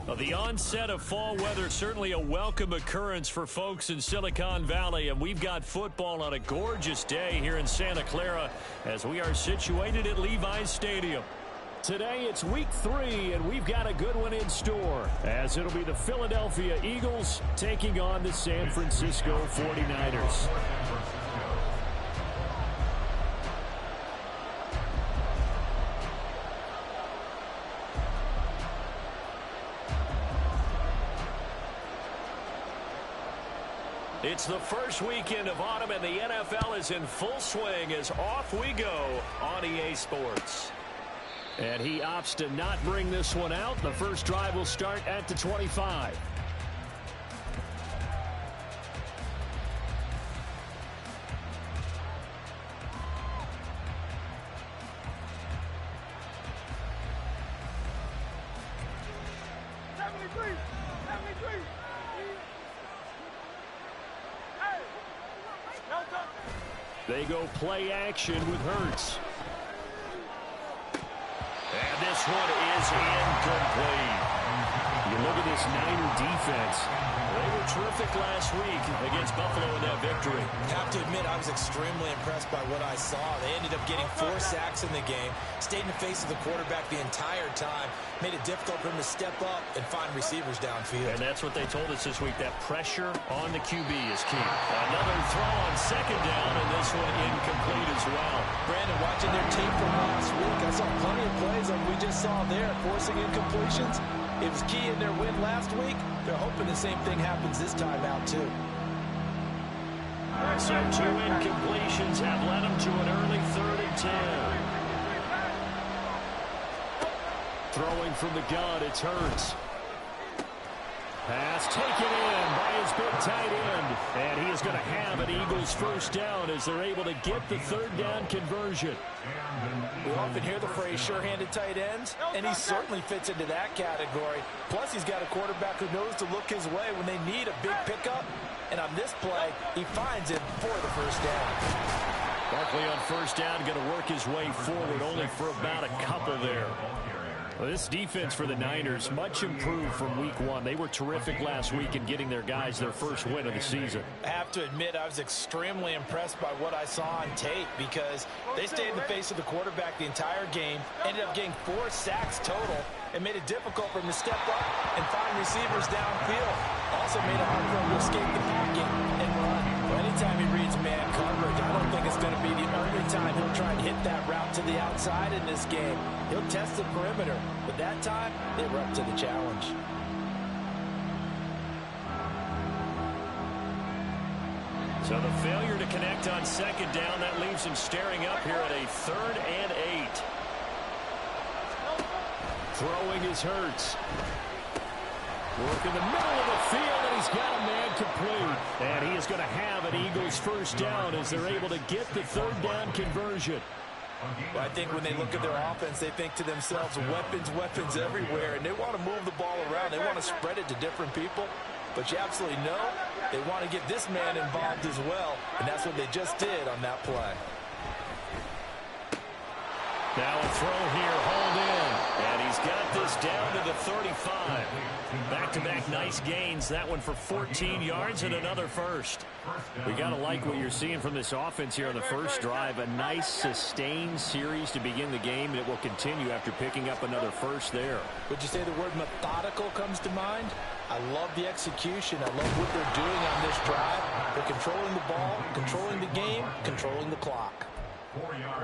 Well, the onset of fall weather, certainly a welcome occurrence for folks in Silicon Valley, and we've got football on a gorgeous day here in Santa Clara as we are situated at Levi's Stadium. Today it's week 3, and we've got a good one in store, as it'll be the Philadelphia Eagles taking on the San Francisco 49ers. It's the first weekend of autumn, and the NFL is in full swing as off we go on EA Sports. And he opts to not bring this one out. The first drive will start at the 25. They go play action with Hurts. And this one is incomplete. You look at this Niner defense. They were terrific last week against Buffalo in that victory. I have to admit, I was extremely impressed by what I saw. They ended up getting 4 sacks in the game, stayed in the face of the quarterback the entire time, made it difficult for him to step up and find receivers downfield. And that's what they told us this week, that pressure on the QB is key. Another throw on second down, and this one incomplete as well. Brandon, watching their tape from last week, I saw plenty of plays like we just saw there, forcing incompletions. It was key in their win last week. They're hoping the same thing happens this time out, too. So 2 incompletions have led them to an early 3rd and 10. Throwing from the gun, it's Hurts. Pass taken in by his big tight end. And he is going to have an Eagles first down as they're able to get the 3rd down conversion. We often hear the phrase sure-handed tight ends, and he certainly fits into that category. Plus, he's got a quarterback who knows to look his way when they need a big pickup. And on this play, he finds it for the first down. Barkley on first down, going to work his way forward, only for about a couple there. Well, this defense for the Niners, much improved from week 1. They were terrific last week in getting their guys their first win of the season. I have to admit, I was extremely impressed by what I saw on tape because they stayed in the face of the quarterback the entire game, ended up getting 4 sacks total, and made it difficult for him to step up and find receivers downfield. Also made it hard for him to escape the pocket and run. Well, anytime he reads man coverage, I don't think it's going to be the only time he'll try and hit that route to the outside in this game. He'll test the perimeter, but that time, they were up to the challenge. So the failure to connect on second down, that leaves him staring up here at a 3rd and 8. Throwing is Hurts. Work in the middle of the field, and he's got a man complete. And he is going to have an Eagles first down as they're able to get the 3rd down conversion. Well, I think when they look at their offense, they think to themselves, weapons, weapons everywhere, and they want to move the ball around. They want to spread it to different people. But you absolutely know they want to get this man involved as well, and that's what they just did on that play. Now a throw here, hauled in, and he's got this down to the 35. Back-to-back nice gains, that one for 14 yards and another first. We got to like what you're seeing from this offense here on the first drive. A nice sustained series to begin the game, and it will continue after picking up another first there. Would you say the word methodical comes to mind? I love the execution. I love what they're doing on this drive. They're controlling the ball, controlling the game, controlling the clock.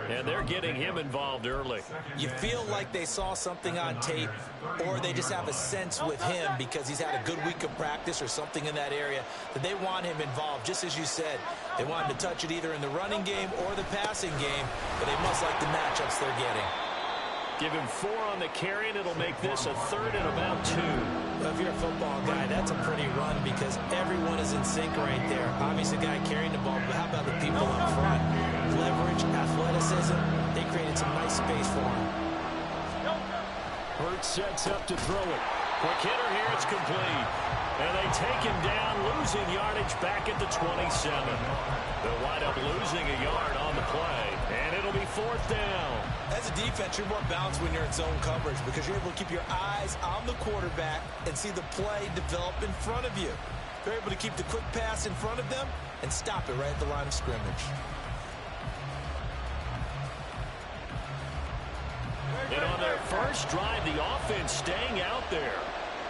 And they're getting him involved early. You feel like they saw something on tape, or they just have a sense with him because he's had a good week of practice or something in that area that they want him involved. Just as you said, they want him to touch it either in the running game or the passing game, but they must like the matchups they're getting. Give him 4 on the carry, and it'll make this a 3rd and about 2. Well, if you're a football guy, that's a pretty run because everyone is in sync right there. Obviously, the guy carrying the ball, but how about the people up front? Leverage, athleticism, they created some nice space for him. Hurts sets up to throw it. Quick hitter here, it's complete. And they take him down, losing yardage back at the 27. They'll wind up losing a yard on on the play, and it'll be fourth down. As a defense, you're more balanced when you're in zone coverage because you're able to keep your eyes on the quarterback and see the play develop in front of you. You're able to keep the quick pass in front of them and stop it right at the line of scrimmage. And on their first drive, the offense staying out there.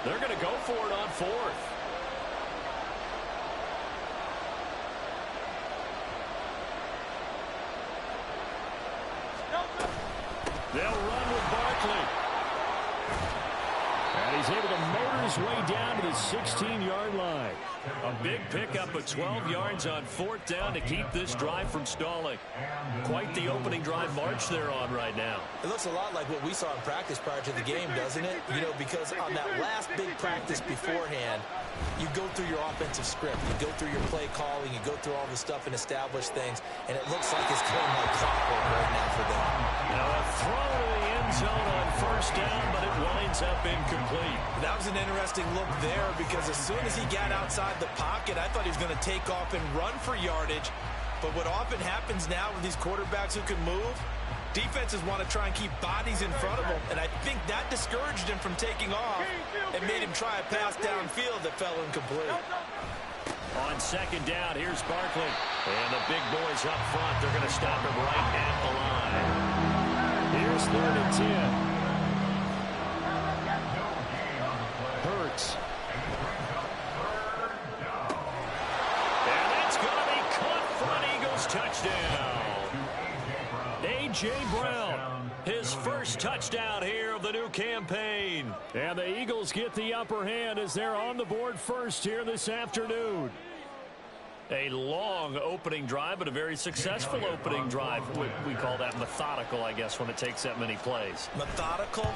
They're going to go for it on fourth. They'll run with Barkley. And he's able to motor his way down to the 16-yard line. A big pickup of 12 yards on fourth down to keep this drive from stalling. Quite the opening drive march they're on right now. It looks a lot like what we saw in practice prior to the game, doesn't it? You know, because on that last big practice beforehand, you go through your offensive script. You go through your play calling. You go through all the stuff and establish things. And it looks like it's going like clockwork right now for them. Now a throw to the end zone on first down, but it winds up incomplete. That was an interesting look there because as soon as he got outside the pocket, I thought he was going to take off and run for yardage. But what often happens now with these quarterbacks who can move, defenses want to try and keep bodies in front of them, and I think that discouraged him from taking off and made him try a pass downfield that fell incomplete. On second down, here's Barkley. And the big boys up front, they're going to stop him right at the line. Here's 3rd and 10. Hurts. And that's going to be caught for an Eagles touchdown. A.J. Brown, his first touchdown here of the new campaign. And the Eagles get the upper hand as they're on the board first here this afternoon. A long opening drive, but a very successful opening drive. We call that methodical, I guess, when it takes that many plays. Methodical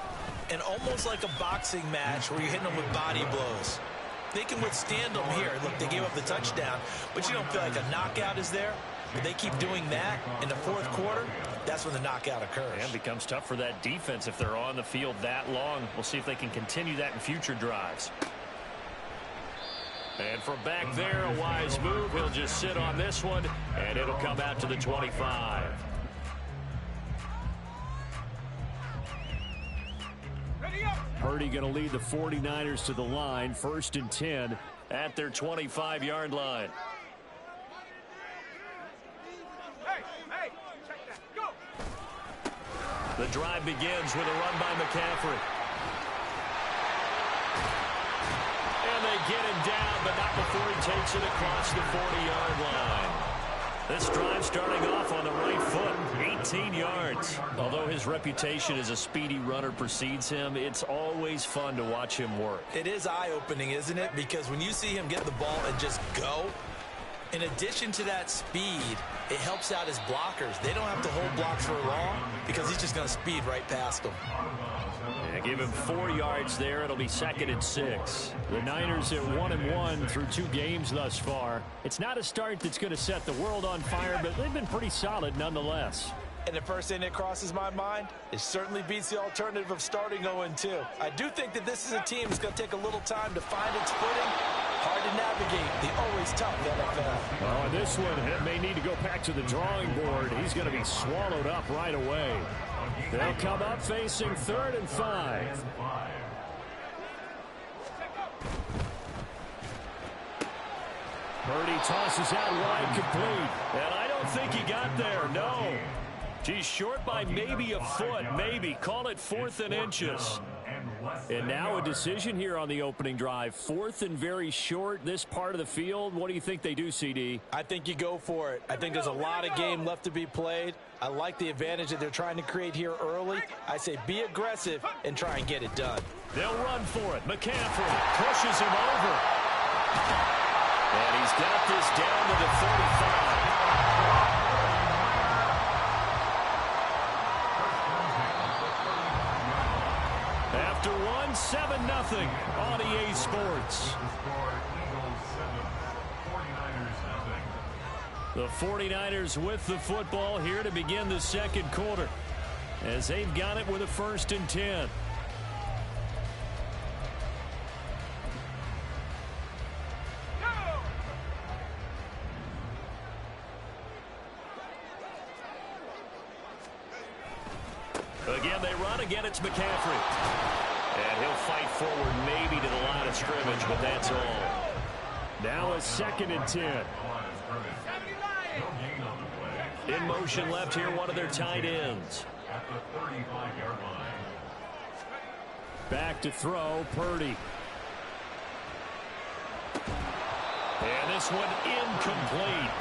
and almost like a boxing match where you're hitting them with body blows. They can withstand them here. Look, they gave up the touchdown, but you don't feel like a knockout is there. But they keep doing that in the fourth quarter, that's when the knockout occurs. And it becomes tough for that defense if they're on the field that long. We'll see if they can continue that in future drives. And from back there, a wise move. He'll just sit on this one, and it'll come out to the 25. Purdy going to lead the 49ers to the line, 1st and 10 at their 25-yard line. The drive begins with a run by McCaffrey. And they get him down, but not before he takes it across the 40-yard line. This drive starting off on the right foot, 18 yards. Although his reputation as a speedy runner precedes him, it's always fun to watch him work. It is eye-opening, isn't it? Because when you see him get the ball and just go, in addition to that speed, it helps out his blockers. They don't have to hold blocks for long because he's just going to speed right past them. Yeah, give him 4 yards there. It'll be 2nd and 6. The Niners at 1-1 through 2 games thus far. It's not a start that's going to set the world on fire, but they've been pretty solid nonetheless. And the first thing that crosses my mind, it certainly beats the alternative of starting 0-2. I do think that this is a team that's going to take a little time to find its footing. Hard to navigate the always tough NFL. Oh, this one may need to go back to the drawing board. He's going to be swallowed up right away. They'll come up facing 3rd and 5. Purdy tosses out wide, complete. And I don't think he got there, no. He's short by maybe a foot, maybe. Call it 4th and inches. And now a decision here on the opening drive. 4th and very short, this part of the field. What do you think they do, CD? I think you go for it. I think there's a lot of game left to be played. I like the advantage that they're trying to create here early. I say be aggressive and try and get it done. They'll run for it. McCaffrey pushes him over. And he's got this down to the 35. After 7-0 on EA Sports. The 49ers with the football here to begin the second quarter as they've got it with a 1st and 10. Again, they run. Again, it's McCaffrey. And he'll fight forward maybe to the line of scrimmage, but that's all. Now a 2nd and 10. In motion left here, one of their tight ends. Back to throw, Purdy. And this one incomplete.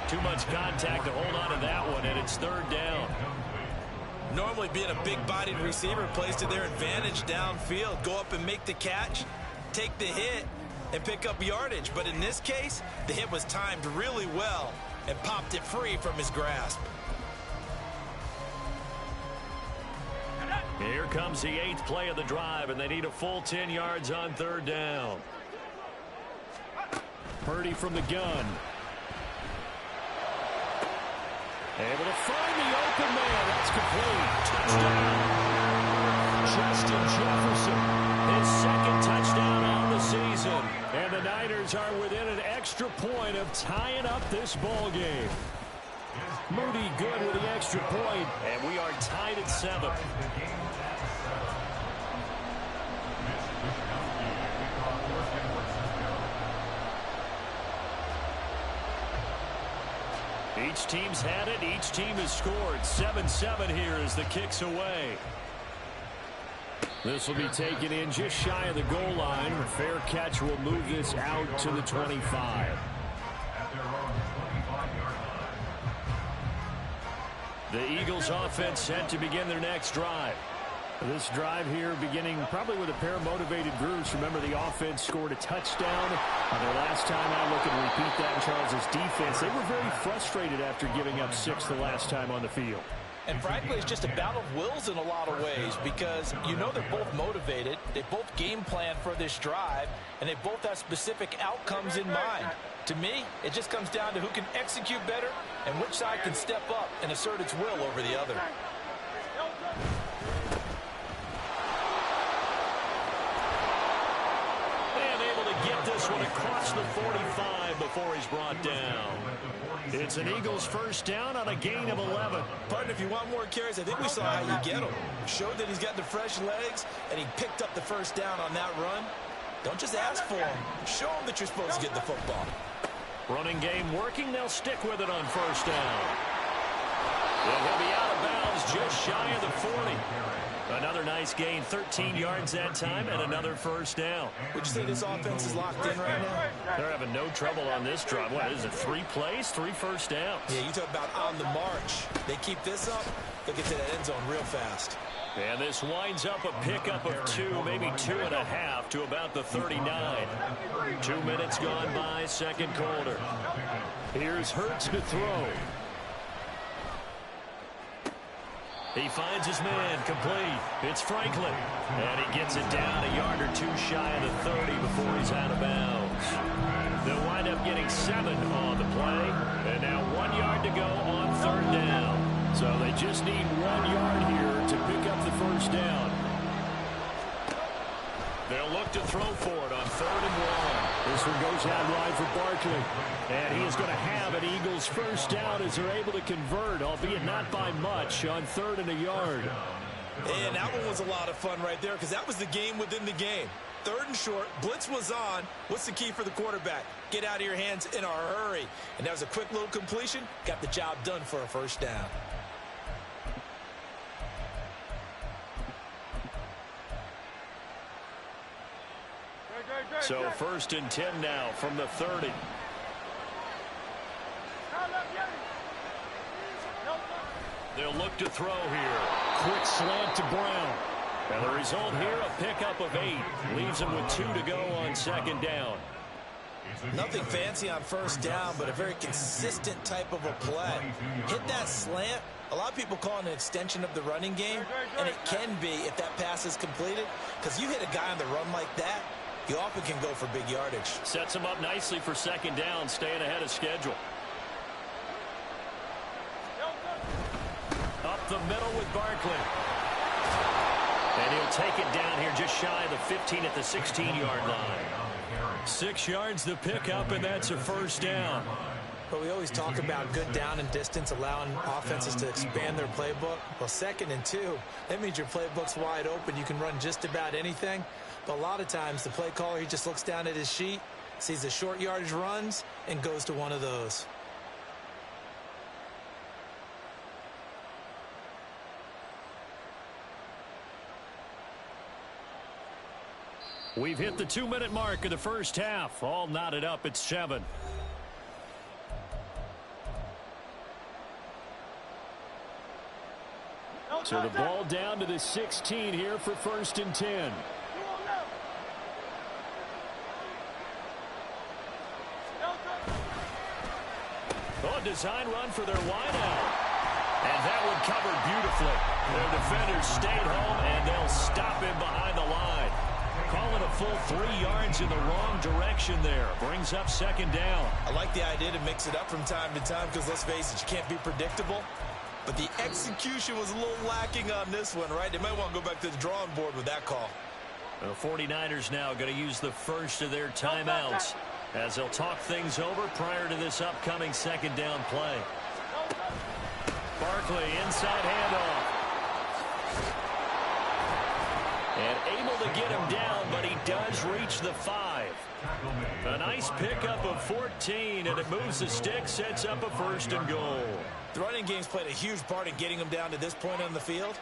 Too much contact to hold on to that one, and it's 3rd down. Normally being a big-bodied receiver plays to their advantage downfield. Go up and make the catch, take the hit, and pick up yardage. But in this case, the hit was timed really well and popped it free from his grasp. Here comes the 8th play of the drive, and they need a full 10 yards on 3rd down. Purdy from the gun. Able to find the open man. That's complete. Touchdown. Justin Jefferson. His 2nd touchdown on the season. And the Niners are within an extra point of tying up this ball game. Moody good with the extra point. And we are tied at 7. Each team's had it. Each team has scored. 7-7 here as the kick's away. This will be taken in just shy of the goal line. A fair catch will move this out to the 25. The Eagles offense set to begin their next drive. This drive here beginning probably with a pair of motivated groups. Remember, the offense scored a touchdown. Their last time out, look and repeat that in Charles' defense. They were very frustrated after giving up 6 the last time on the field. And frankly, it's just a battle of wills in a lot of ways because you know they're both motivated. They both game plan for this drive, and they both have specific outcomes in mind. To me, it just comes down to who can execute better and which side can step up and assert its will over the other. Get this one across the 45 before he's brought down. It's an Eagles 1st down on a gain of 11. Partner, if you want more carries, I think we saw how you get him. Showed that he's got the fresh legs, and he picked up the 1st down on that run. Don't just ask for him. Show him that you're supposed to get the football. Running game working. They'll stick with it on 1st down. And he'll be out of bounds just shy of the 40. Another nice gain, 13 yards that time, and another 1st down. Would you say this offense is locked in right now? They're having no trouble on this drive. What is it, 3 plays, 3 1st downs? Yeah, you talk about on the march. They keep this up, they'll get to that end zone real fast. And this winds up a pickup of 2, maybe 2.5 to about the 39. 2 minutes gone by, 2nd quarter. Here's Hurts to throw. He finds his man, complete. It's Franklin. And he gets it down a yard or 2 shy of the 30 before he's out of bounds. They'll wind up getting 7 on the play. And now 1 yard to go on 3rd down. So they just need 1 yard here to pick up the 1st down. They'll look to throw for it on 3rd and 1. This one goes out wide for Barkley. And he is going to have an Eagles 1st down as they're able to convert, albeit not by much, on 3rd and a yard. And that one was a lot of fun right there because that was the game within the game. 3rd and short, blitz was on. What's the key for the quarterback? Get out of your hands in a hurry. And that was a quick little completion. Got the job done for a 1st down. So 1st and 10 now from the 30. They'll look to throw here. Quick slant to Brown. And the result here, a pickup of 8. Leaves him with 2 to go on 2nd down. Nothing fancy on 1st down, but a very consistent type of a play. Hit that slant. A lot of people call it an extension of the running game, and it can be if that pass is completed, because you hit a guy on the run like that, you often can go for big yardage. Sets him up nicely for 2nd down, staying ahead of schedule. Up the middle with Barkley. And he'll take it down here just shy of the 15 at the 16-yard line. 6 yards the pickup, and that's a 1st down. But we always talk about good down and distance, allowing offenses to expand their playbook. Well, 2nd and 2, that means your playbook's wide open. You can run just about anything. But a lot of times, the play caller, he just looks down at his sheet, sees the short yardage runs, and goes to one of those. We've hit the 2-minute mark of the first half. All knotted up at 7. So the ball down to the 16 here for 1st and 10. Oh, design run for their wideout. And that one covered beautifully. Their defenders stayed home, and they'll stop him behind the line. Calling a full 3 yards in the wrong direction there. Brings up 2nd down. I like the idea to mix it up from time to time because, let's face it, you can't be predictable. But the execution was a little lacking on this one, right? They might want to go back to the drawing board with that call. The 49ers now going to use the first of their timeouts as they'll talk things over prior to this upcoming 2nd down play. Barkley, inside handoff. And able to get him down, but he does reach the 5. A nice pickup of 14, and it moves the stick, sets up a 1st and goal. The running game's played a huge part in getting him down to this point on the field.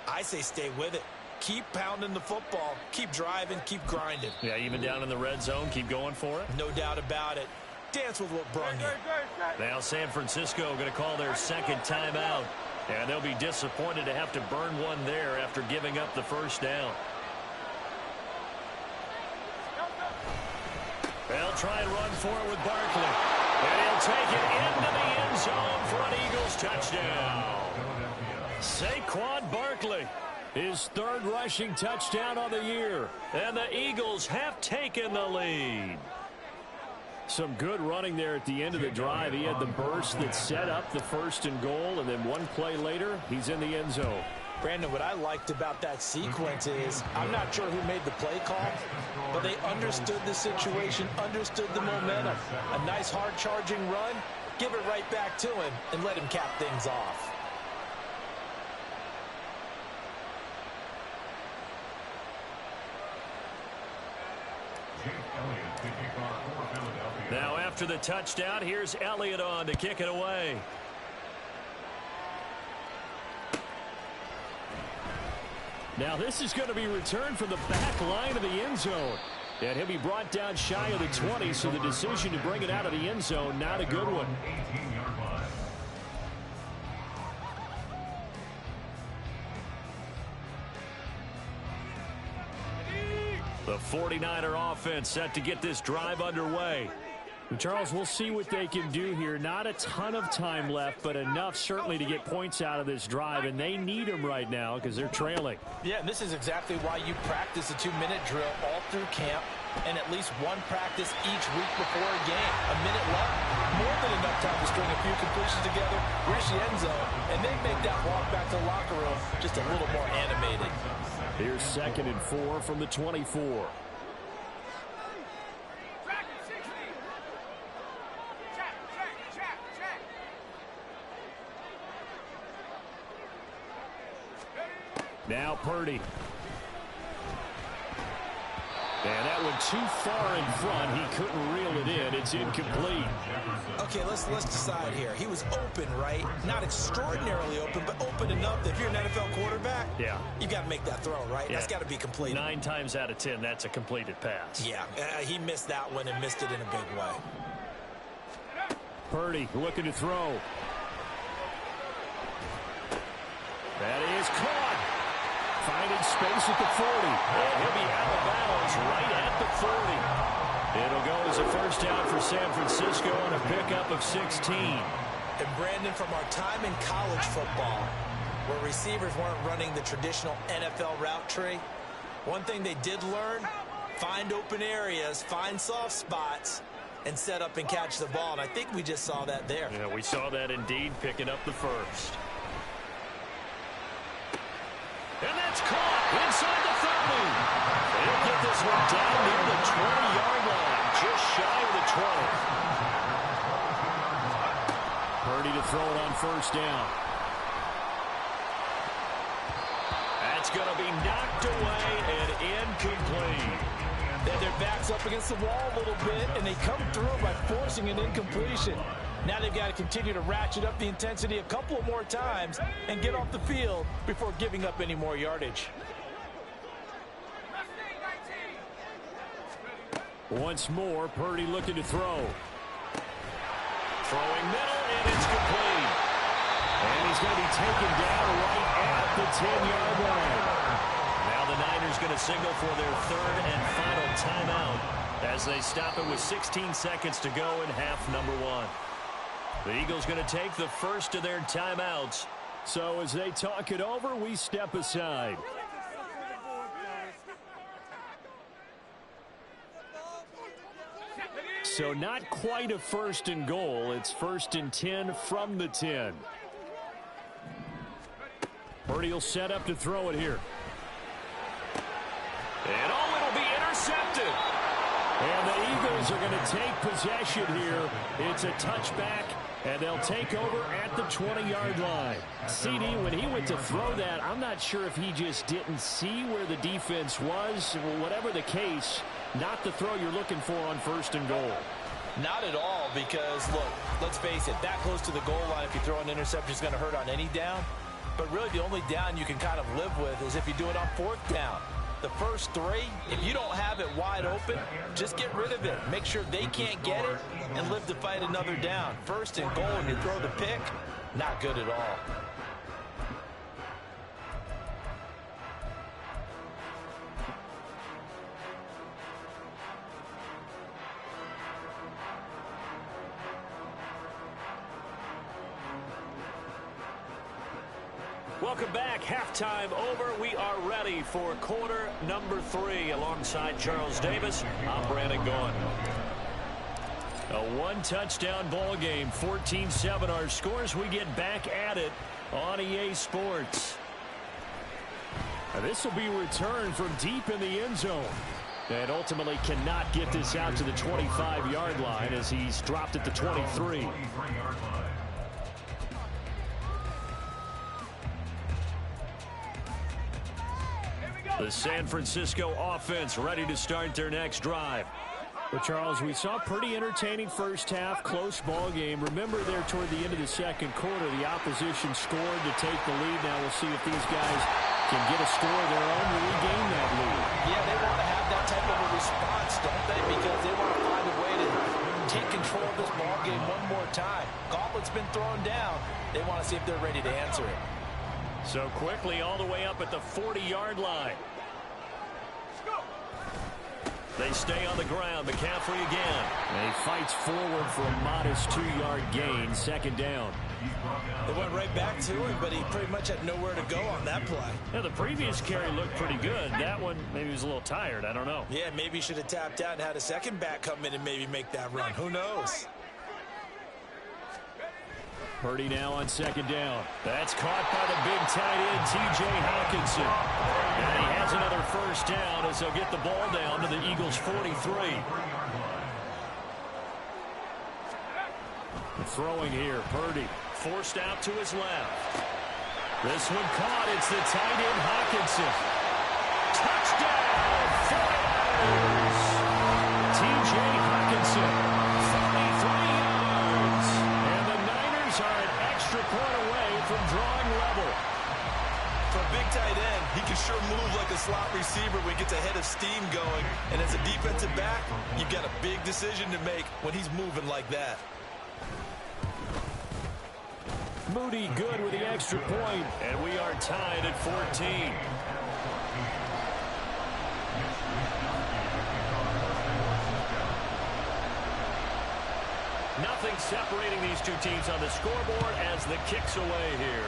I say stay with it. Keep pounding the football. Keep driving. Keep grinding. Yeah, even down in the red zone, keep going for it. No doubt about it. Dance with what brung you. Now San Francisco going to call their 2nd timeout. And they'll be disappointed to have to burn one there after giving up the 1st down. They'll try and run for it with Barkley. And he'll take it into the end zone for an Eagles touchdown. Saquon Barkley, his 3rd rushing touchdown of the year. And the Eagles have taken the lead. Some good running there at the end of the drive. He had the burst that set up the 1st and goal, and then one play later, he's in the end zone. Brandon, what I liked about that sequence is I'm not sure who made the play call, but they understood the situation, understood the momentum. A nice hard-charging run, give it right back to him, and let him cap things off. Now after the touchdown, here's Elliott on to kick it away. Now this is going to be returned from the back line of the end zone. And he'll be brought down shy of the 20, so the decision to bring it out of the end zone, not a good one. The 49er offense set to get this drive underway. And Charles, we'll see what they can do here. Not a ton of time left, but enough certainly to get points out of this drive, and they need them right now because they're trailing. Yeah, and this is exactly why you practice a 2-minute drill all through camp and at least one practice each week before a game. A minute left, more than enough time to string a few completions together, reach the end zone, and then make that walk back to the locker room just a little more animated. Here's 2nd and 4 from the 24. Now Purdy. And that one too far in front. He couldn't reel it in. It's incomplete. Okay, let's decide here. He was open, right? Not extraordinarily open, but open enough that if you're an NFL quarterback, yeah, you got to make that throw, right? Yeah. That's got to be completed. 9 times out of 10, that's a completed pass. Yeah, he missed that one and missed it in a big way. Purdy looking to throw. That is caught. Finding space at the 40. And he'll be out of bounds right at the 40. It'll go as a 1st down for San Francisco on a pickup of 16. And Brandon, from our time in college football, where receivers weren't running the traditional NFL route tree, one thing they did learn, find open areas, find soft spots, and set up and catch the ball. And I think we just saw that there. Yeah, we saw that indeed, picking up the 1st. And that's caught inside the 30. They'll get this one down near the 20-yard line, just shy of the 20. Purdy to throw it on first down. That's going to be knocked away and incomplete. Then their back's up against the wall a little bit, and they come through by forcing an incompletion. Now they've got to continue to ratchet up the intensity a couple more times and get off the field before giving up any more yardage. Once more, Purdy looking to throw. Throwing middle, and it's complete. And he's going to be taken down right at the 10-yard line. Now the Niners going to signal for their third and final timeout as they stop it with 16 seconds to go in half number 1. The Eagles going to take the first of their timeouts. So as they talk it over, we step aside. So not quite a first and goal. It's first and 10 from the 10. Purdy will set up to throw it here. And it'll be intercepted. And the Eagles are going to take possession here. It's a touchback, and they'll take over at the 20-yard line. CD, when he went to throw that, I'm not sure if he just didn't see where the defense was. Whatever the case, not the throw you're looking for on first and goal. Not at all, because, look, let's face it, that close to the goal line, if you throw an interception, is going to hurt on any down. But really, the only down you can kind of live with is if you do it on fourth down. The first three, if you don't have it wide open, just get rid of it. Make sure they can't get it and live to fight another down. First and goal, and you throw the pick, not good at all. Welcome back. Halftime over. We are ready for quarter number 3. Alongside Charles Davis, I'm Brandon Gaughan. A one-touchdown ball game, 14-7 our scores. We get back at it on EA Sports. Now this will be returned from deep in the end zone. And ultimately cannot get this out to the 25-yard line as he's dropped at the 23. The San Francisco offense ready to start their next drive. Well, Charles, we saw pretty entertaining first half, close ball game. Remember there toward the end of the second quarter, the opposition scored to take the lead. Now we'll see if these guys can get a score of their own to regain that lead. Yeah, they want to have that type of a response, don't they? Because they want to find a way to take control of this ball game one more time. Gauntlet's been thrown down. They want to see if they're ready to answer it. So quickly all the way up at the 40-yard line. They stay on the ground. McCaffrey again. And he fights forward for a modest 2-yard gain. Second down. They went right back to him, but he pretty much had nowhere to go on that play. Yeah, the previous carry looked pretty good. That one, maybe he was a little tired. I don't know. Yeah, maybe he should have tapped out and had a second back come in and maybe make that run. Who knows? Purdy now on second down. That's caught by the big tight end, T.J. Hockenson. And he has another first down as they'll get the ball down to the Eagles' 43. Throwing here, Purdy. Forced out to his left. This one caught. It's the tight end, Hockenson. Touchdown, Flyers! T.J. Hockenson, 33 yards. And the Niners are an extra point away from drawing level. For a big tight end, he can sure move like a slot receiver when he gets a head of steam going. And as a defensive back, you've got a big decision to make when he's moving like that. Moody good with the extra point. And we are tied at 14. Nothing separating these two teams on the scoreboard as the kick's away here.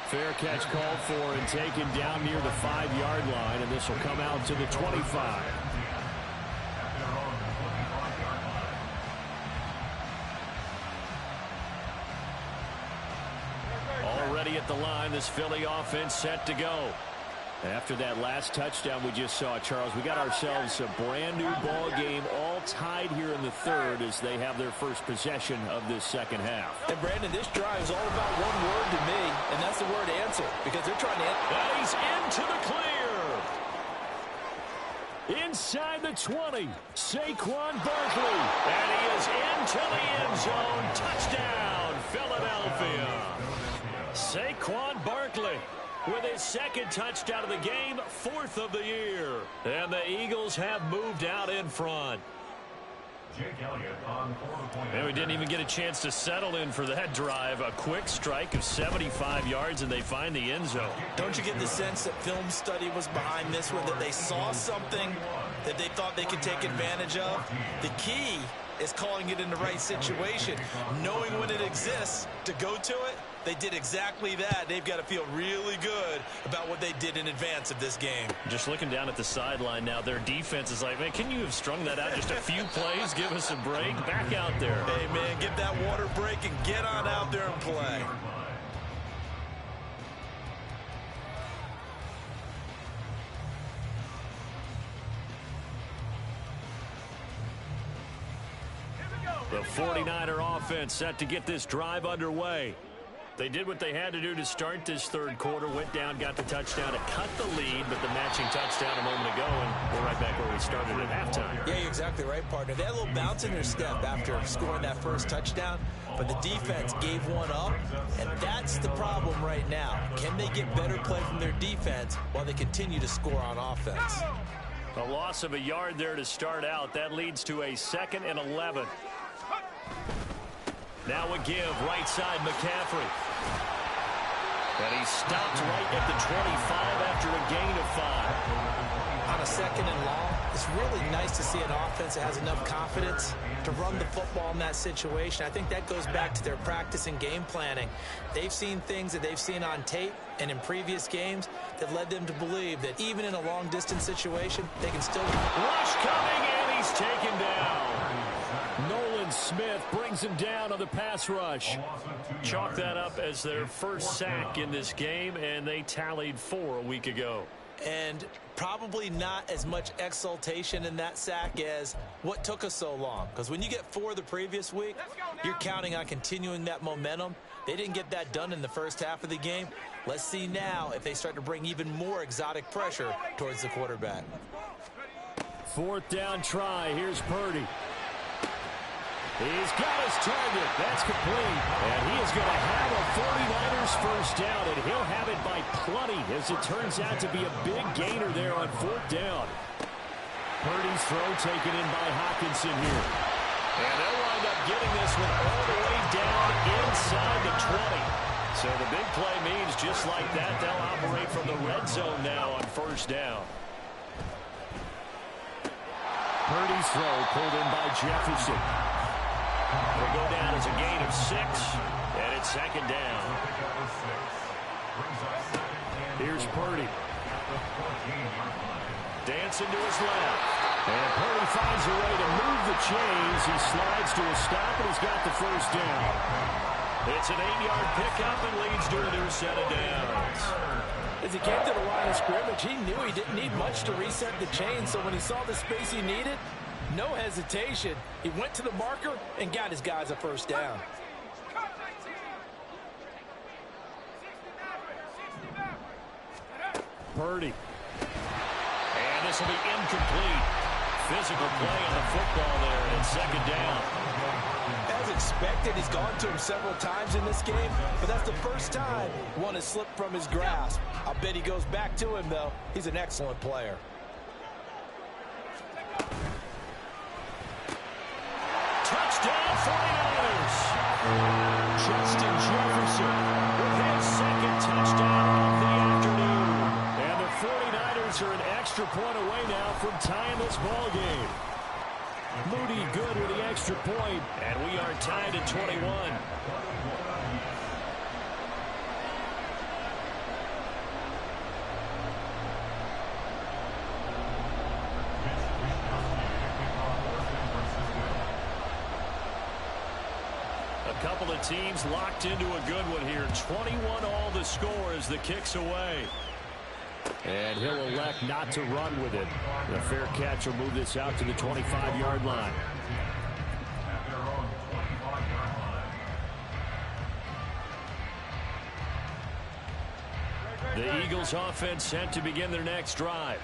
Fair catch called for and taken down near the 5-yard line, and this will come out to the 25. Already at the line, this Philly offense set to go. After that last touchdown we just saw, Charles, we got ourselves a brand new ball game all tied here in the third as they have their first possession of this second half. And, Brandon, this drive is all about one word to me, and that's the word answer, because they're trying to... And he's into the clear. Inside the 20, Saquon Barkley. And he is into the end zone. Touchdown, Philadelphia. Saquon Barkley with his second touchdown of the game, 4th of the year. And the Eagles have moved out in front. And we didn't even get a chance to settle in for that drive. A quick strike of 75 yards, and they find the end zone. Don't you get the sense that film study was behind this one, that they saw something that they thought they could take advantage of? The key is calling it in the right situation, knowing when it exists to go to it. They did exactly that. They've got to feel really good about what they did in advance of this game. Just looking down at the sideline now, their defense is like, man, can you have strung that out just a few plays? Give us a break. Back out there. Hey, man, get that water break and get on out there and play. The 49er offense set to get this drive underway. They did what they had to do to start this third quarter, went down, got the touchdown to cut the lead, but the matching touchdown a moment ago, and we're right back where we started at halftime. Yeah, you're exactly right, partner. They had a little bounce in their step after scoring that first touchdown, but the defense gave one up, and that's the problem right now. Can they get better play from their defense while they continue to score on offense? A loss of a yard there to start out. That leads to a 2nd and 11. Now a give, right side, McCaffrey. And he stopped right at the 25 after a gain of 5. On a 2nd and long, it's really nice to see an offense that has enough confidence to run the football in that situation. I think that goes back to their practice and game planning. They've seen things that they've seen on tape and in previous games that led them to believe that even in a long-distance situation, they can still... Rush coming, and he's taken down. Nolan Smith brings him down on the pass rush. Chalk that up as their first sack in this game, and they tallied 4 a week ago. And probably not as much exultation in that sack as what took us so long. Because when you get 4 the previous week, you're counting on continuing that momentum. They didn't get that done in the first half of the game. Let's see now if they start to bring even more exotic pressure towards the quarterback. 4th down try. Here's Purdy. He's got his target. That's complete. And he is going to have a 49ers first down, and he'll have it by plenty as it turns out to be a big gainer there on 4th down. Purdy's throw taken in by Hockenson here. And they'll wind up getting this one all the way down inside the 20. So the big play means just like that, they'll operate from the red zone now on 1st down. Purdy's throw pulled in by Jefferson. They go down as a gain of 6, and it's 2nd down. Here's Purdy. Dancing to his left. And Purdy finds a way to move the chains. He slides to a stop, and he's got the first down. It's an 8-yard pickup and leads to a new set of downs. As he came to the line of scrimmage, he knew he didn't need much to reset the chain, so when he saw the space he needed, no hesitation. He went to the marker and got his guys a first down. Purdy. And this will be incomplete. Physical play on the football there, and it's 2nd down. As expected, he's gone to him several times in this game, but that's the first time one has slipped from his grasp. I'll bet he goes back to him, though. He's an excellent player. Touchdown 49ers. Justin Jefferson With his 2nd touchdown of the afternoon. And the 49ers are an extra point away now from tying this ball game. Moody good with the extra point. And we are tied at 21. A couple of teams locked into a good one here. 21 all the score as the kick's away. And he'll elect not to run with it. The fair catch will move this out to the 25-yard line. The Eagles offense set to begin their next drive.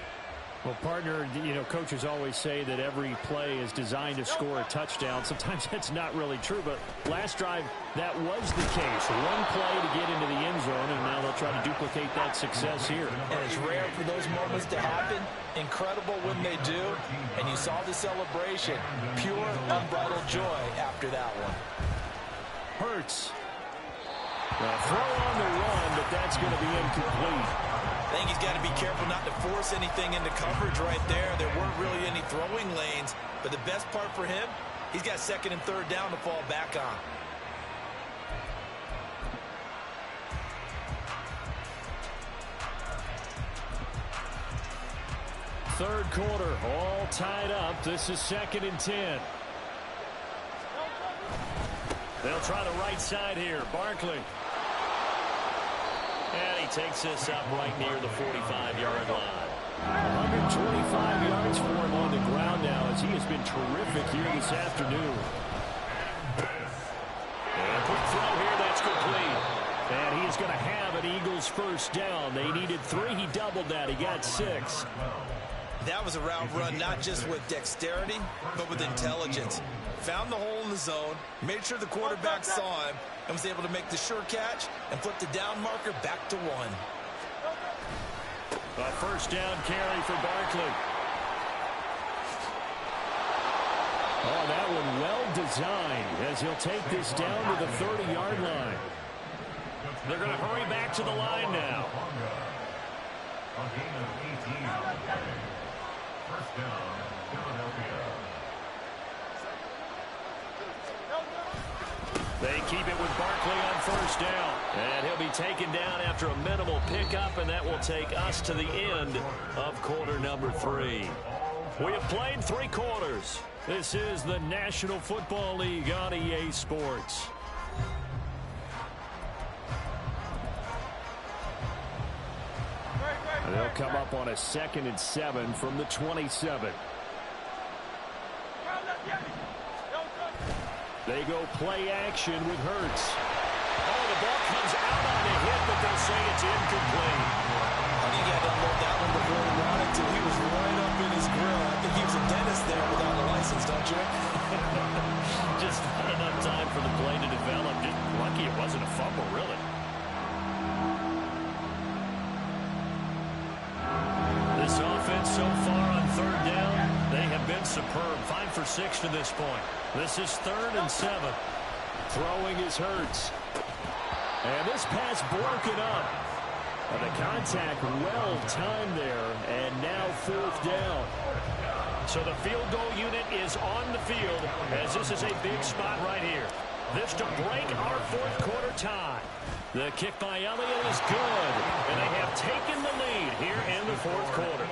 Well, partner, coaches always say that every play is designed to score a touchdown. Sometimes that's not really true, but last drive, that was the case. One play to get into the end zone, and now they'll try to duplicate that success here. And it's rare for those moments to happen. Incredible when they do. And you saw the celebration. Pure, unbridled joy after that one. Hurts. Now, throw on the run, but that's going to be incomplete. I think he's got to be careful not to force anything into coverage right there. There weren't really any throwing lanes, but the best part for him, he's got second and third down to fall back on. Third quarter, all tied up. This is 2nd and 10. They'll try the right side here. Barkley. And he takes this up right near the 45-yard line. 125 yards for him on the ground now as he has been terrific here this afternoon. And a quick throw here, that's complete. And he is going to have an Eagles first down. They needed 3. He doubled that. He got 6. That was a route run not just with dexterity, but with intelligence. Found the hole in the zone, made sure the quarterback saw him, and was able to make the sure catch and flip the down marker back to 1. A first down carry for Barkley. Oh, that one well designed as he'll take this down to the 30-yard line. They're going to hurry back to the line now. First down, Philadelphia. They keep it with Barkley on first down. And he'll be taken down after a minimal pickup, and that will take us to the end of quarter number 3. We have played 3 quarters. This is the National Football League on EA Sports. They'll come up on a 2nd and 7 from the 27. They go play action with Hurts. Oh, the ball comes out on the hit, but they'll say it's incomplete. I think he had to unload that one before he wanted to. He was right up in his grill. I think he was a dentist there without a license, don't you? Just not enough time for the play to develop. Just lucky it wasn't a fumble, really. This offense so far on third down, they have been superb. 5 for 6 to this point. This is 3rd and 7. Throwing is Hurts. And this pass broken up. The contact well timed there, and now 4th down. So the field goal unit is on the field as this is a big spot right here. This to break our 4th quarter tie. The kick by Elliott is good, and they have taken the lead here in the 4th quarter.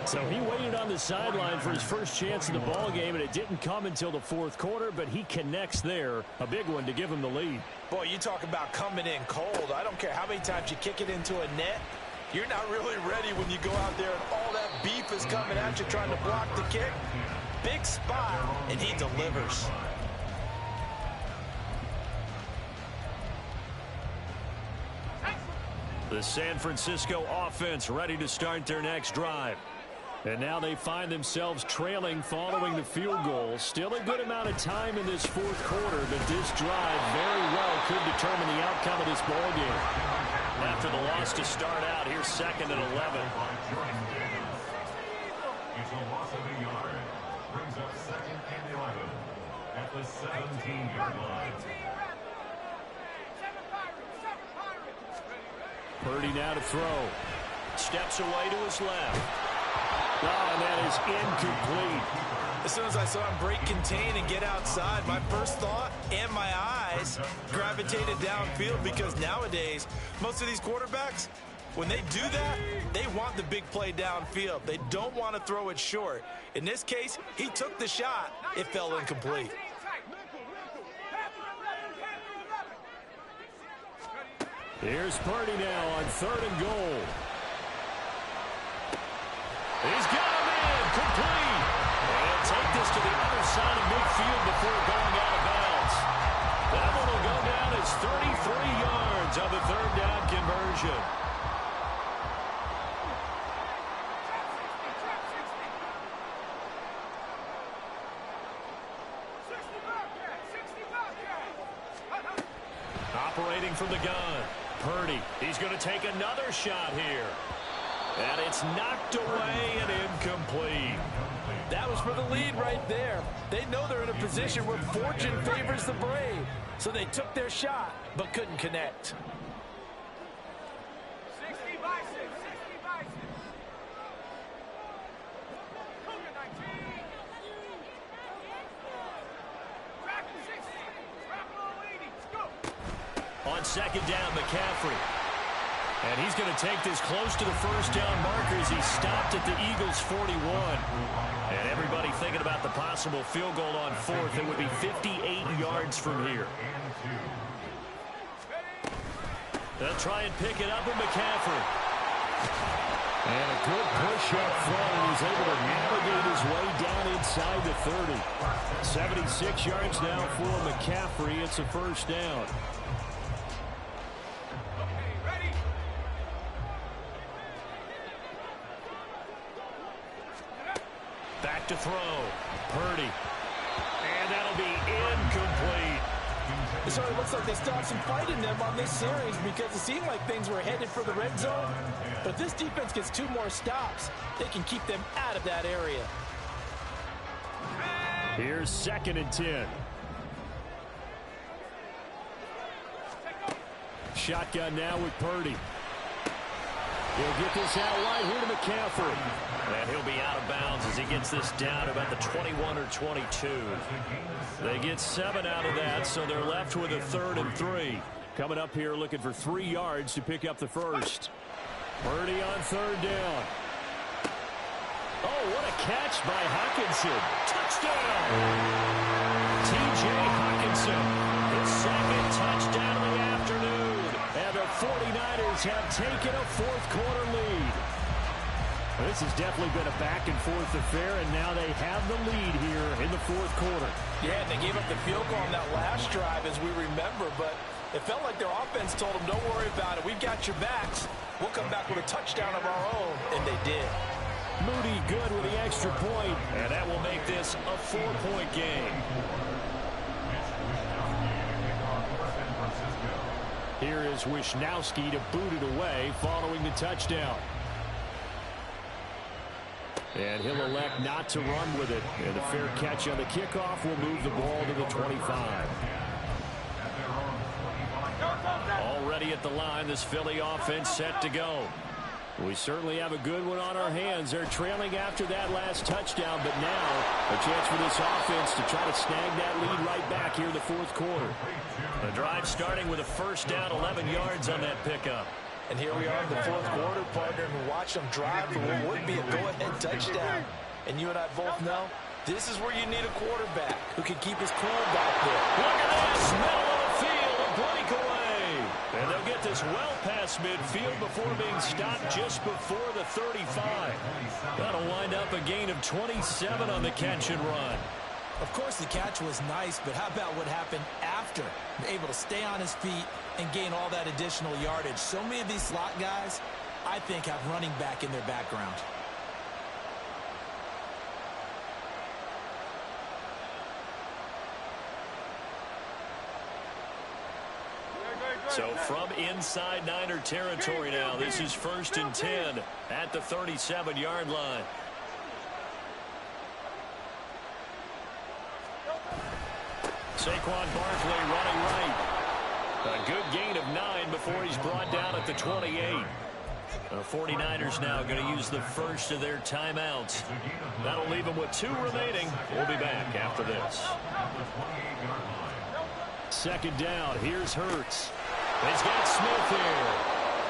So he waited on the sideline for his first chance in the ball game, and it didn't come until the 4th quarter, but he connects there. A big one to give him the lead. Boy, you talk about coming in cold. I don't care how many times you kick it into a net. You're not really ready when you go out there and all that beef is coming at you trying to block the kick. Big spot, and he delivers. The San Francisco offense ready to start their next drive. And now they find themselves trailing following the field goal. Still a good amount of time in this 4th quarter, but this drive very well could determine the outcome of this ball game. After the loss to start out, here's 2nd and 11. It's a loss of a yard. Brings up 2nd and 11 at the 17-yard line. Purdy now to throw. Steps away to his left. Oh, and that is incomplete. As soon as I saw him break contain and get outside, my first thought and my eyes gravitated downfield because nowadays, most of these quarterbacks, when they do that, they want the big play downfield. They don't want to throw it short. In this case, he took the shot. It fell incomplete. Here's Purdy now on 3rd and goal. He's got him in. Complete. And take this to the other side of midfield before going out of bounds. That one will go down as 33 yards on the third down conversion. Operating from the gun. Purdy. He's going to take another shot here. And it's knocked away and incomplete. That was for the lead right there. They know they're in a position where fortune favors the brave. So they took their shot, but couldn't connect. 60 by 6, 60 by 6. Cougar 19. Tracking 60. Tracking all 80. Let's go. On second down, McCaffrey. And he's going to take this close to the first down marker as he stopped at the Eagles' 41. And everybody thinking about the possible field goal on fourth. It would be 58 yards from here. They'll try and pick it up with McCaffrey. And a good push up front, and he's able to navigate his way down inside the 30. 76 yards now for McCaffrey. It's a first down. Back to throw. Purdy. And that'll be incomplete. It sort of looks like they still have some fight in them on this series because it seemed like things were headed for the red zone. But if this defense gets 2 more stops, they can keep them out of that area. Here's 2nd and 10. Shotgun now with Purdy. He'll get this out wide here to McCaffrey. And he'll be out of bounds as he gets this down about the 21 or 22. They get 7 out of that, so they're left with a 3rd and 3. Coming up here looking for 3 yards to pick up the first. Purdy on 3rd down. Oh, what a catch by Hockenson. Touchdown! T.J. Hockenson, his 2nd touchdown of the afternoon. And the 49ers have taken a 4th quarter lead. This has definitely been a back-and-forth affair, and now they have the lead here in the 4th quarter. Yeah, and they gave up the field goal on that last drive, as we remember, but it felt like their offense told them, don't worry about it. We've got your backs. We'll come back with a touchdown of our own, and they did. Moody good with the extra point. And that will make this a 4-point game. Here is Wisnowski to boot it away following the touchdown. And he'll elect not to run with it. And a fair catch on the kickoff will move the ball to the 25. Already at the line, this Philly offense set to go. We certainly have a good one on our hands. They're trailing after that last touchdown, but now a chance for this offense to try to snag that lead right back here in the 4th quarter. The drive starting with a first down, 11 yards on that pickup. And here we are in the 4th quarter, partner, and watch them drive for what would be a go-ahead touchdown. And you and I both know this is where you need a quarterback who can keep his cool back there. Look at this, middle of the field, a breakaway. And they'll get this well past midfield before being stopped just before the 35. That'll wind up a gain of 27 on the catch and run. Of course, the catch was nice, but how about what happened after? Able to stay on his feet and gain all that additional yardage. So many of these slot guys, I think, have running back in their background. So from inside Niner territory now, this is 1st and 10 at the 37-yard line. Saquon Barkley running right. A good gain of 9 before he's brought down at the 28. The 49ers now going to use the first of their timeouts. That'll leave them with 2 remaining. We'll be back after this. 2nd down. Here's Hurts. He's got Smith here.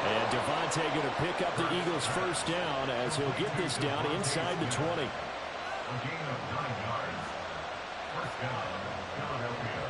And Devontae going to pick up the Eagles' first down as he'll get this down inside the 20. A gain of 9 yards. First down, Philadelphia.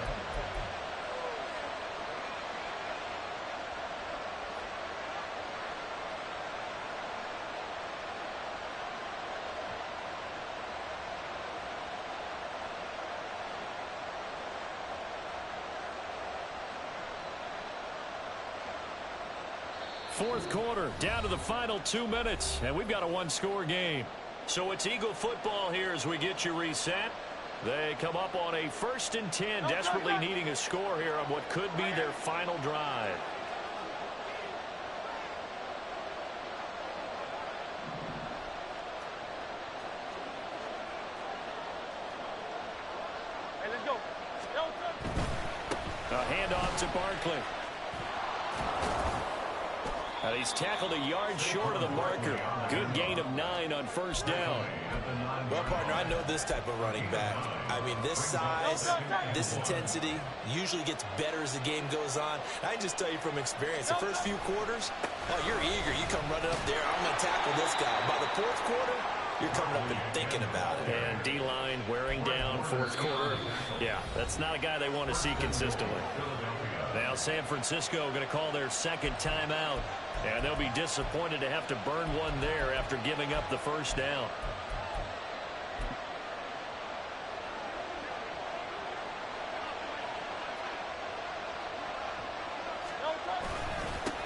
Fourth quarter, down to the final 2 minutes, and we've got a one-score game. So it's Eagle football here as we get you reset. They come up on a 1st and 10, desperately needing a score here on what could be their final drive. Hey, let's go. A handoff to Barkley. He's tackled a yard short of the marker. Good gain of 9 on 1st down. Well, partner, I know this type of running back. I mean, this size, this intensity usually gets better as the game goes on. I can just tell you from experience, the first few quarters, oh, you're eager. You come running up there, I'm going to tackle this guy. By the 4th quarter, you're coming up and thinking about it. And D-line wearing down 4th quarter. Yeah, that's not a guy they want to see consistently. Now San Francisco going to call their 2nd timeout. And they'll be disappointed to have to burn one there after giving up the 1st down.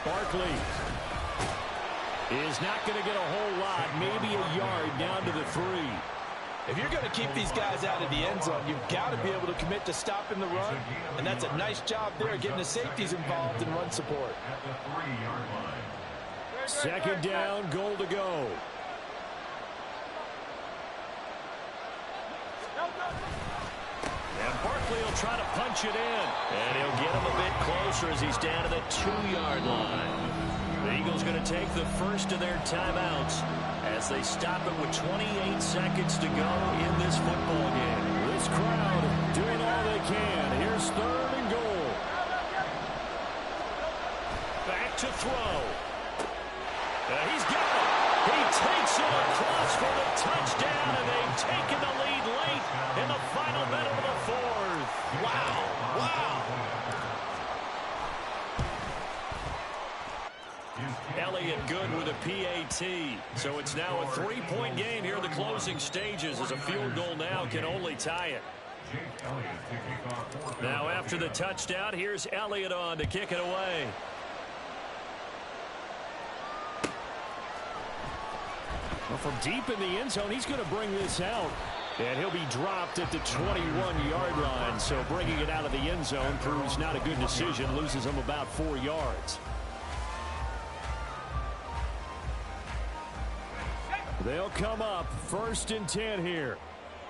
Barkley is not going to get a whole lot, maybe a yard down to the 3. If you're going to keep these guys out of the end zone, you've got to be able to commit to stopping the run. And that's a nice job there, getting the safeties involved in run support. At the 3-yard line. 2nd down, goal to go. And Barkley will try to punch it in. And he'll get him a bit closer as he's down to the 2-yard line. The Eagles going to take the first of their timeouts as they stop it with 28 seconds to go in this football game. This crowd doing all they can. Here's 3rd and goal. Back to throw. He's got it. He takes it across for the touchdown, and they've taken the lead late in the final minute of the 4th. Wow. Wow. Elliott good with a PAT. So it's now a 3-point game here in the closing stages as a field goal now can only tie it. Now after the touchdown, here's Elliott on to kick it away. Well, from deep in the end zone, he's going to bring this out. And he'll be dropped at the 21-yard line. So bringing it out of the end zone proves not a good decision. Loses him about 4 yards. They'll come up 1st and 10 here.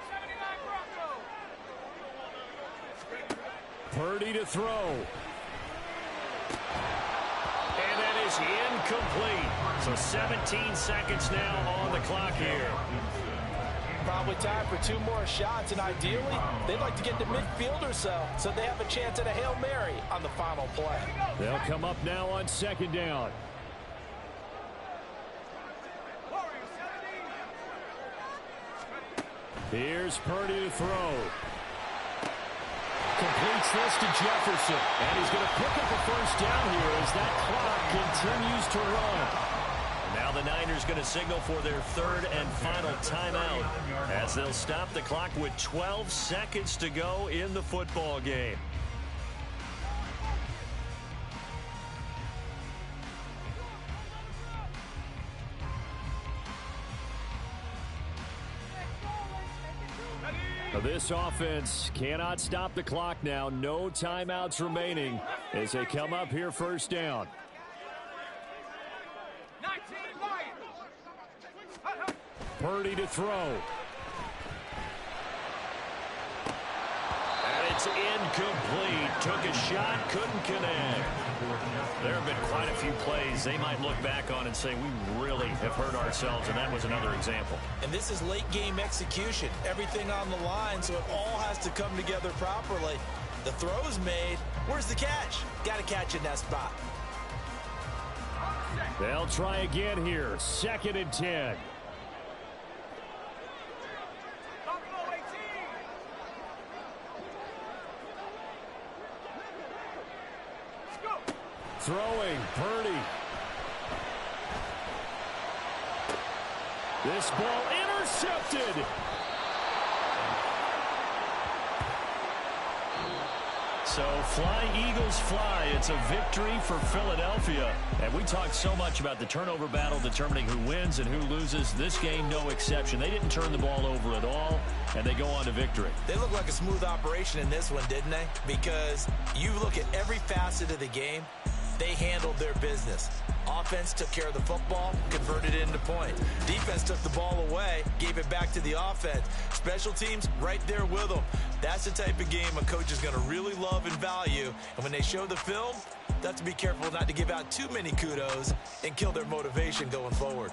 79 Bronco. Purdy to throw. And that is incomplete. So 17 seconds now on the clock here. Probably time for 2 more shots, and ideally, they'd like to get to midfield or so they have a chance at a Hail Mary on the final play. They'll come up now on 2nd down. Here's Purdy to throw. Completes this to Jefferson. And he's going to pick up a 1st down here as that clock continues to run. Now the Niners going to signal for their 3rd and final timeout as they'll stop the clock with 12 seconds to go in the football game. This offense cannot stop the clock now. No timeouts remaining as they come up here 1st down. 19 Lions. Purdy to throw. And it's incomplete. Took a shot, couldn't connect. There have been quite a few plays they might look back on and say, we really have hurt ourselves, and that was another example. And this is late game execution. Everything on the line, so it all has to come together properly. The throw's made. Where's the catch? Got to catch in that spot. They'll try again here. 2nd and 10. Buffalo 18. Let's go. Throwing, Purdy. This ball intercepted. So fly, Eagles, fly. It's a victory for Philadelphia. And we talked so much about the turnover battle determining who wins and who loses. This game, no exception. They didn't turn the ball over at all, and they go on to victory. They look like a smooth operation in this one, didn't they? Because you look at every facet of the game, they handled their business. Offense took care of the football, converted it into points. Defense took the ball away, gave it back to the offense. Special teams, right there with them. That's the type of game a coach is going to really love and value. And when they show the film, they have to be careful not to give out too many kudos and kill their motivation going forward.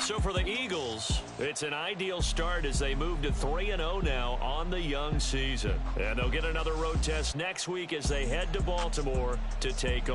So for the Eagles, it's an ideal start as they move to 3-0 now on the young season. And they'll get another road test next week as they head to Baltimore to take on